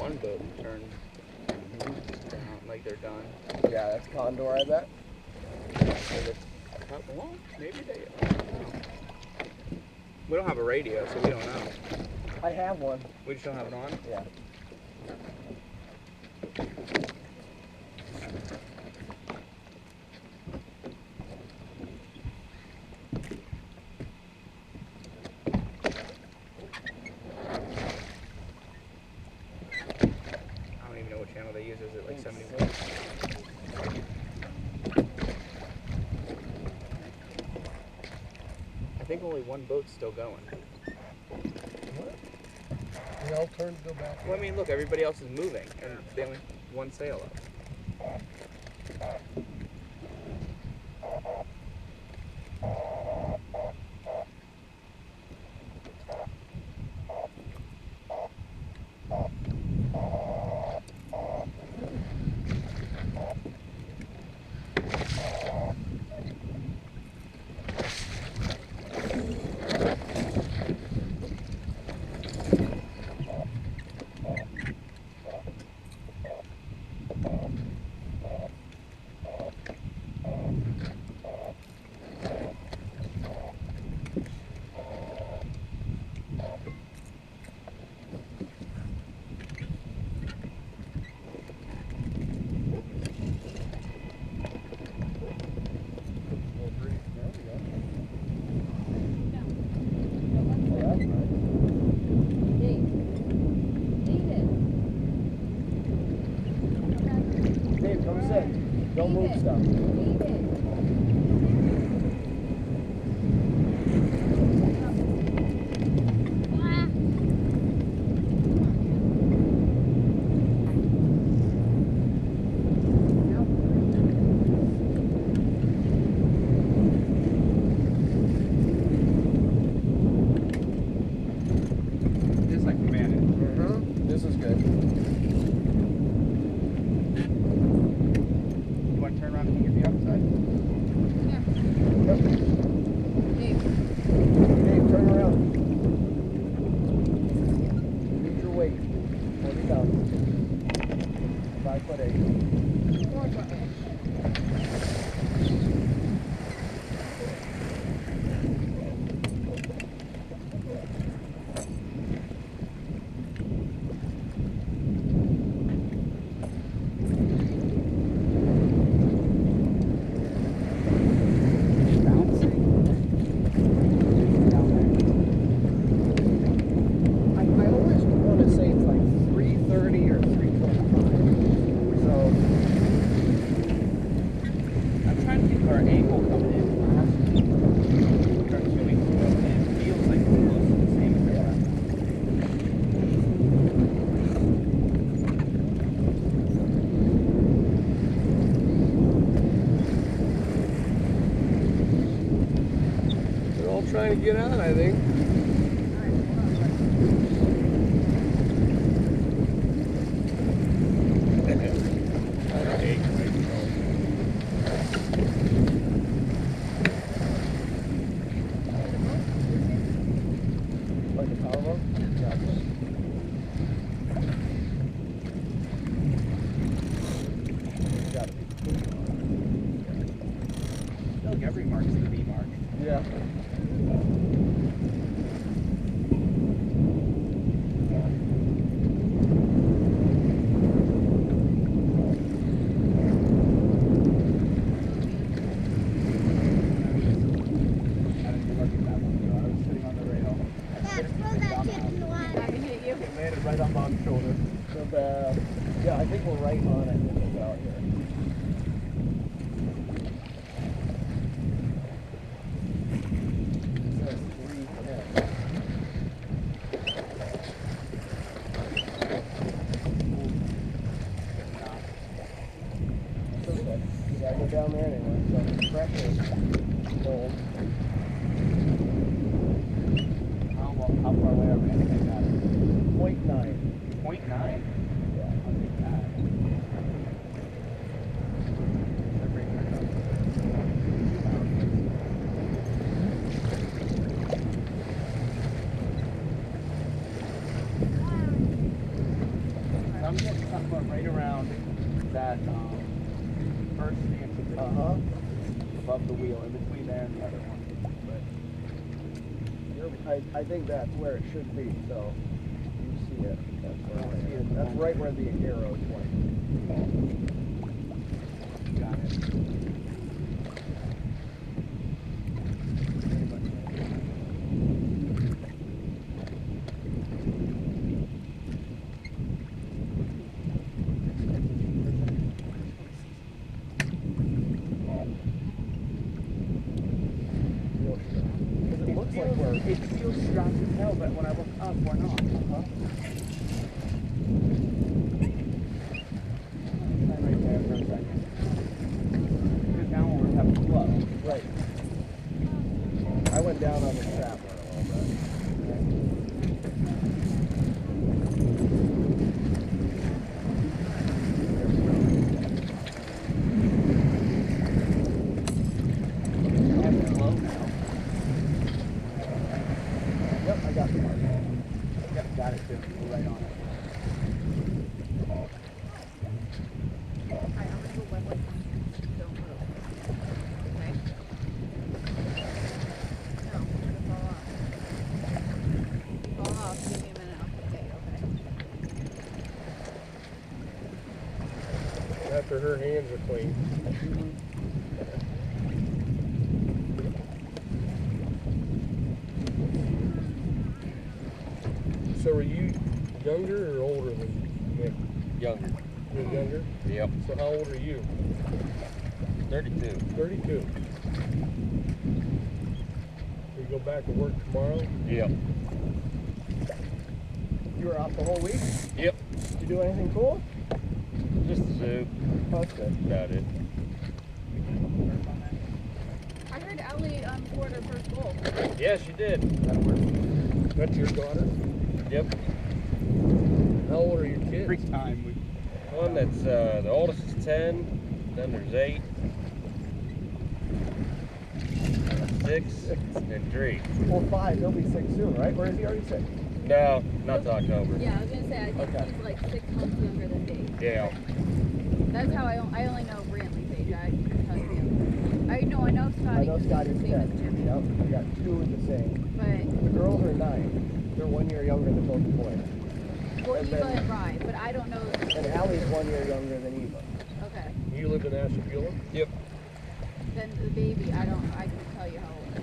one boat turned down, like they're done. Yeah, that's Condor, I bet. Well, maybe they. I don't know. We don't have a radio, so we don't know. I have one. We just don't have it on? Yeah. I don't even know what channel they use. Is it like 71? I think only one boat's still going. What? They all turned to go back. Well, I mean, look, everybody else is moving, and they only one sail up. Don't move stuff. This I commanded. This is good. Turn around and get the outside. Yep. Dave, turn around. Use your weight. 40 pounds. 5'8". Trying to get on, I think. Like a power boat? Yeah. Look, every mark is the B mark. Yeah. Right on Mom's shoulder. So yeah, I think we're right on it when it's out here. It says 310. It's okay. You gotta go down there anyway, so the pressure is cold. How far away are we? I think I got it. 0.9. 0.9? Yeah. I'll take that. right around that first stanchion. Above the wheel, in between there and the other one. But I think that's where it should be. So you see it. That's right where the arrow is pointing. Got it. It feels strapped as hell, but when I look up, we're not. Stand right there for a second. Because now we're having flow. Right. I went down on the strap one a little bit. Got it too. We're right on it. I'm gonna go wet like don't move. Okay? No, I'm gonna fall off. Fall off, give me a minute, I'll stay, okay? After her hands are clean. So are you younger or older than Nick? Younger. You're younger? Yep. So how old are you? 32. 32. You go back to work tomorrow? Yep. You were off the whole week? Yep. Did you do anything cool? Just the zoo. Oh, that's good. About it. I heard Allie scored her first goal. Yeah, she did. That's your daughter? Yep. How old are your kids? Freak time. One that's the oldest is 10. Then there's 8. 6 and 3. Well, 5. He'll be 6 soon, right? Or is he already 6? No, not till October. Yeah, I was gonna say, I think Okay. he's like 6 months younger than Dave. Yeah. That's how I only know Brantley's age. I couldn't tell you. I know Scotty. I know Scotty's the same as 10. Jimmy. Yep. We got 2 the same. But The girls are 9. They're 1 year younger than both the boys. well, And Eva then- and Rye, but I don't know. And Allie's 1 year younger than Eva. Okay. You live in Ashtabula? Yep. Then the baby, I couldn't tell you how old. I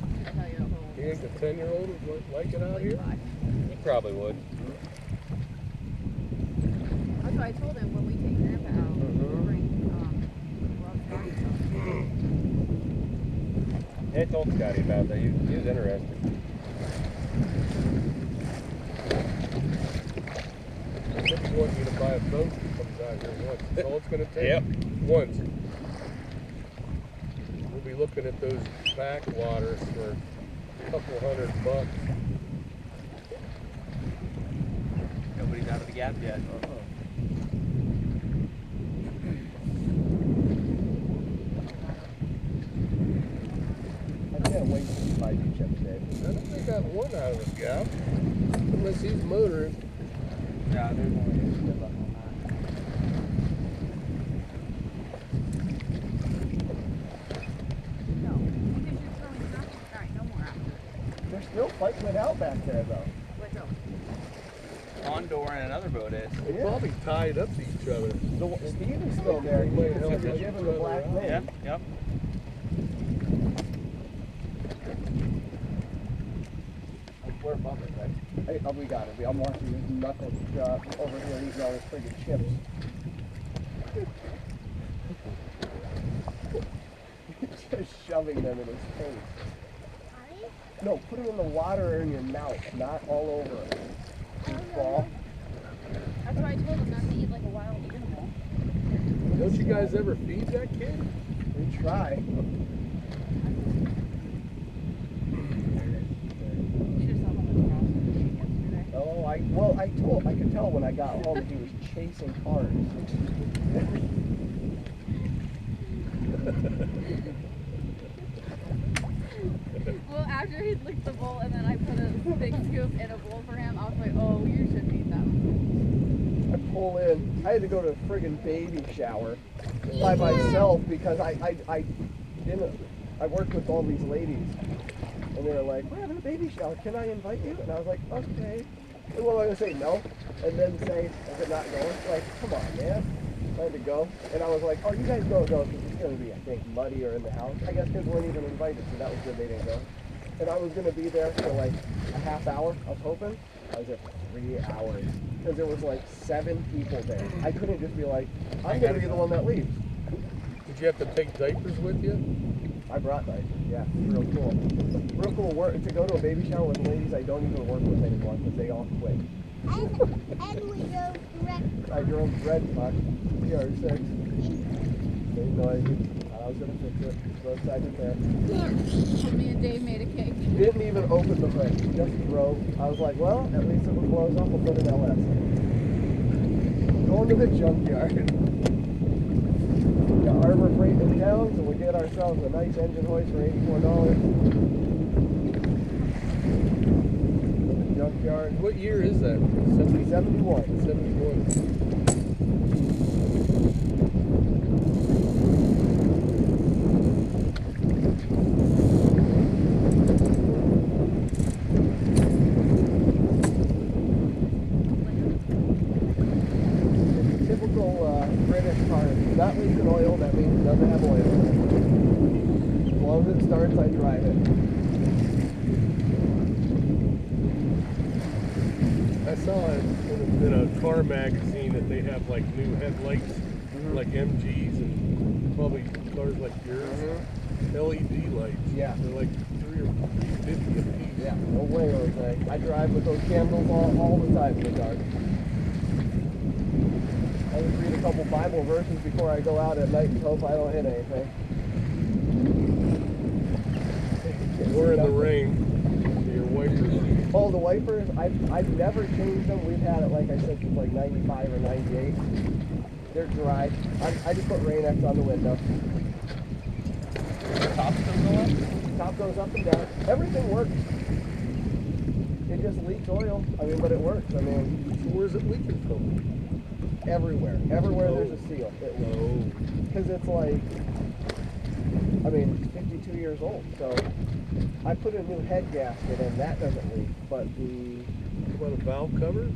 couldn't tell you how old. You think the 10-year-old would like it out here? 5. You probably would. That's what I told him when we take Grandpa out. We'll bring Scotty stuff. Yeah, I told Scotty about that. He was interested. I just want you to buy a boat that comes out here once. That's all it's going to take? Yep. Once. We'll be looking at those backwaters for a couple $100. Nobody's out of the gap yet. I can't wait to buy you chips, Dave. I don't think I got one out of the gap. Unless he's motoring. Yeah, there's only a step up on that. No. Because you're throwing after. Alright, no more after. They're still fighting it out back there, though. Let's go. Condor and another boat is. They probably tied up to each other. Steven's still there. They might help He's each giving the other black out. man. Yeah, yep. We're above it, right? Hey, oh, we got it. I'm watching this knuckles over here eating all his friggin' chips. Just shoving them in his face. No, put them in the water or in your mouth, not all over it. Ball. That's why I told him not to eat like a wild animal. Don't you guys ever feed that kid? We try. You just saw him across the street yesterday. Oh, I could tell when I got home that he was chasing cars. Well, after he licked the bowl and then I put a big scoop in a bowl for him, I was like, oh, you should eat them. pull in. I had to go to a friggin' baby shower by myself because I worked with all these ladies, and they were like, "We're having a baby shower. Can I invite you?" And I was like, "Okay." And what am I gonna say? No, and then say if it's not going? Like, come on, man. I had to go, and I was like, "Oh, you guys go because it's gonna be, I think, muddy or in the house. I guess because we weren't even invited, so that was good. They didn't go." And I was gonna be there for like a half hour. I was hoping. I was there for 3 hours because there was like 7 people there. I couldn't just be like, I'm gonna be the one that leaves. Did you have to take diapers with you? I brought diapers. Yeah, real cool. Real cool work to go to a baby shower with ladies I don't even work with anymore because they all quit. And we drove direct. I drove red truck, PR6. Made noise. I was gonna fix it. Roadside repair. Me and Dave made a cake. Didn't even open the hood. Just drove. I was like, well, at least if it blows up, we'll put an LS. Going to the junkyard. Got Arbor Freight in town, so we get ourselves a nice engine hoist for $84. Junkyard. What year is that? 71. 71. Typical British car. Not leaking oil, that means it doesn't have oil in it. As long as it starts, I drive it. I saw in a car magazine that they have like new headlights, like MGs and probably cars like yours. LED lights. Yeah. They're like $3 or $3.50 a piece. Yeah, no way, Jose. I drive with those candles all the time in the dark. I just read a couple Bible verses before I go out at night and hope I don't hit anything. We're in the rain. Your wipers. Oh, the wipers, I've never changed them. We've had it, like I said, since like 95 or 98. They're dry. I just put Rain-X on the window. Top still go up? Top goes up and down. Everything works. It just leaks oil. I mean, but it works. I mean, So where's it leaking from? everywhere. Everywhere there's a seal. It leaks. Because it's like, I mean, it's 52 years old. So I put a new head gasket in. That doesn't leak. But the What, a valve cover?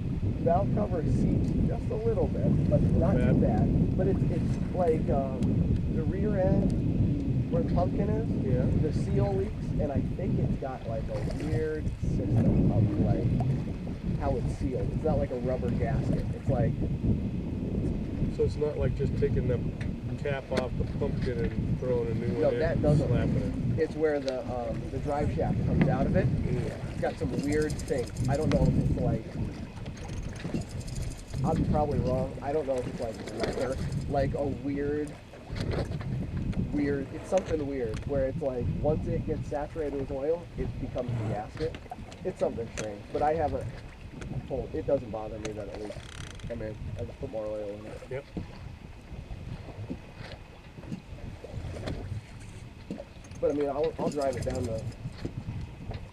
valve cover seeps just a little bit, but not too bad. But it's like the rear end where the pumpkin is. Yeah. The seal leaks, and I think it's got like a weird system of like how it's sealed. It's not like a rubber gasket. It's like, So it's not like just taking the cap off the pumpkin and throwing a new no, one in that and doesn't. slapping It's where the drive shaft comes out of it. It's got some weird thing. I don't know if it's like, I'm probably wrong. I don't know if it's like leather, like a weird, it's something weird where it's like once it gets saturated with oil, it becomes the gasket. It's something strange, but I haven't pulled. It doesn't bother me that it leaks. I mean, I just put more oil in it. Yep. But I mean, I'll drive it down to.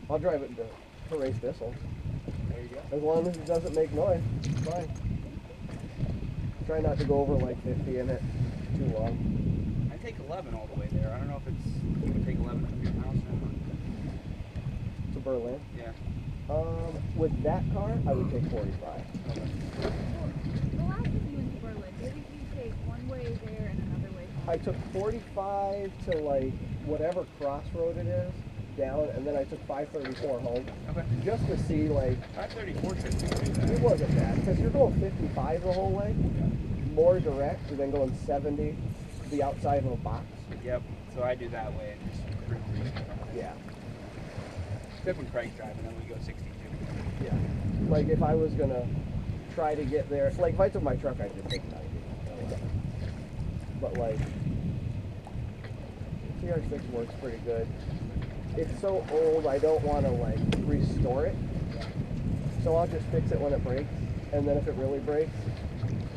I'll drive it to race Bissell. There you go. As long as it doesn't make noise, it's fine. Try not to go over like 50 in it too long. I take 11 all the way there. I don't know if it's, you would take 11 from your house or not. To Berlin. Yeah. With that car, I would take 45. The last time you went to Berlin, didn't you take one way there and another way home? I took 45 to like whatever crossroad it is down, and then I took 534 home. Okay. Just to see like, 534 should be too it bad. wasn't bad, because you're going 55 the whole way, more direct, and then going 70 the outside of a box. Yep. So I do that way and just cruise. Yeah. Except when Craig's driving, then we go 62. Yeah. Like if I was gonna try to get there, like if I took my truck, I'd just take 90. But like, TR6 works pretty good. It's so old, I don't want to like restore it. So I'll just fix it when it breaks, and then if it really breaks,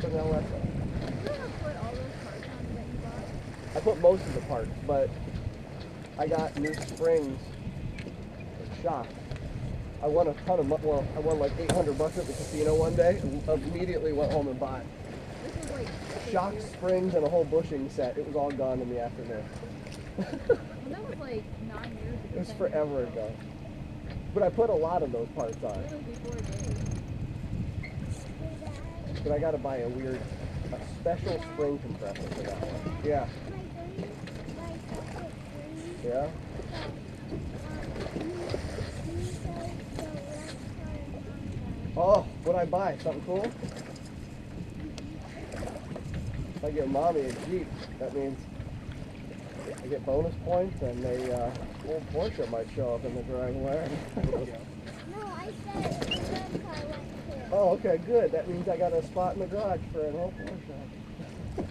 put an LS on. Did you ever put all those parts on that you bought? I put most of the parts, but I got new springs and shocks I won a ton of well, I won like $800 at the casino one day and immediately went home and bought This was like shock springs and a whole bushing set. It was all gone in the afternoon. Well, that was like 9 years ago. It was 10 forever years ago. But I put a lot of those parts on. It was before days. But I gotta buy a special spring compressor for that one. Yeah. Yeah? Oh, what'd I buy? Something cool? If I get mommy a Jeep, that means I get bonus points and a old Porsche might show up in the driveway. No, I said the red car went too. Oh, okay, good. That means I got a spot in the garage for an old Porsche.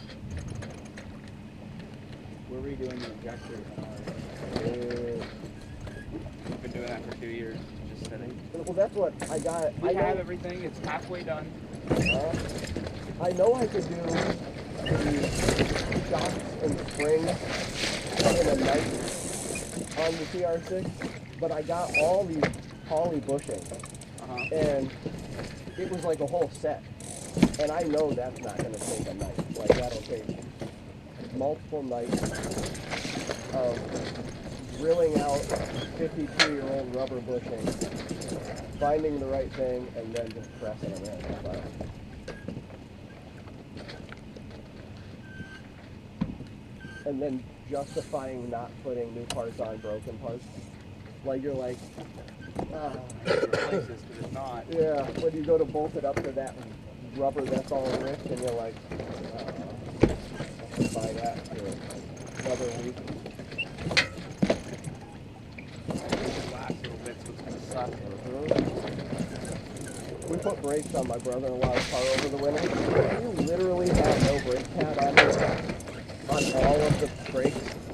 We're redoing the injectors on ours. We've been doing that for 2 years, just sitting. Well, that's what I got. We have everything. It's halfway done. I know I could do the shocks and springs in a night on the TR6, but I got all these poly bushings, and it was like a whole set. And I know that's not going to take a night. Like, that'll take multiple nights of drilling out 52-year-old rubber bushings, finding the right thing, and then just pressing them in. But and then justifying not putting new parts on broken parts. Like, you're like, Places, because it's not. yeah, when you go to bolt it up to that rubber that's all ripped, and you're like, I'll buy that for another week. The last little bits was going to suck. We put brakes on my brother-in-law's car over the winter. You literally have no brake pad on all of the brakes.